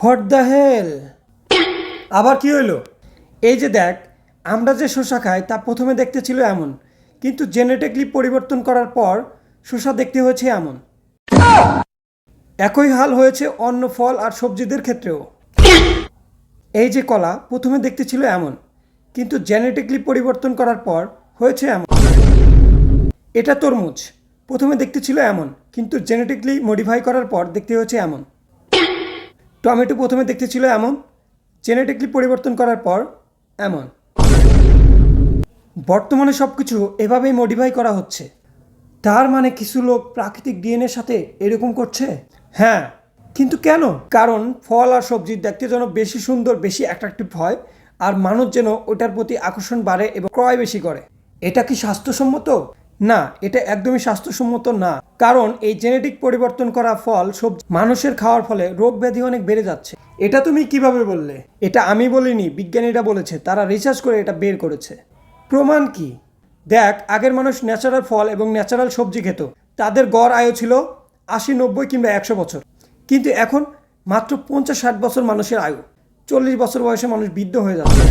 What the hell? আবার কি হইলো? এই যে দেখ, আমরা যে শসা খাই তা প্রথমে দেখতে ছিল এমন, কিন্তু জেনেটিকলি পরিবর্তন করার পর শসা দেখতে হয়েছে এমন। একই হাল হয়েছে অন্য ফল আর সবজিদের ক্ষেত্রেও। এই যে কলা প্রথমে দেখতে ছিল এমন, কিন্তু জেনেটিকলি পরিবর্তন করার পর হয়েছে এমন। এটা তরমুজ প্রথমে দেখতে ছিল এমন, কিন্তু জেনেটিকলি মডিফাই করার পর দেখতে হয়েছে এমন। টমেটো প্রথমে দেখতে ছিল এমন, জেনেটিকলি পরিবর্তন করার পর এমন। বর্তমানে সব কিছু এভাবেই মডিফাই করা হচ্ছে। তার মানে কিছু লোক প্রাকৃতিক ডিএনএর সাথে এরকম করছে। হ্যাঁ, কিন্তু কেন? কারণ ফল আর সবজি দেখতে যেন বেশি সুন্দর, বেশি অ্যাট্রাকটিভ হয়, আর মানুষ যেন ওটার প্রতি আকর্ষণ বাড়ে এবং ক্রয় বেশি করে। এটা কি স্বাস্থ্যসম্মত? না, এটা একদমই স্বাস্থ্যসম্মত না। কারণ এই জেনেটিক পরিবর্তন করা ফল সবজি মানুষের খাওয়ার ফলে রোগ ব্যাধি অনেক বেড়ে যাচ্ছে। এটা তুমি কিভাবে বললে? এটা আমি বলিনি, বিজ্ঞানীরা বলেছে, তারা রিসার্চ করে এটা বের করেছে। প্রমাণ কি? দেখ, আগের মানুষ ন্যাচারাল ফল এবং ন্যাচারাল সবজি খেত। তাদের গড় আয়ু ছিল ৮০, ৯০ কিংবা ১০০ বছর। কিন্তু এখন মাত্র ৫০, ৬০ বছর মানুষের আয়ু। ৪০ বছর বয়সে মানুষ বৃদ্ধ হয়ে যাচ্ছে।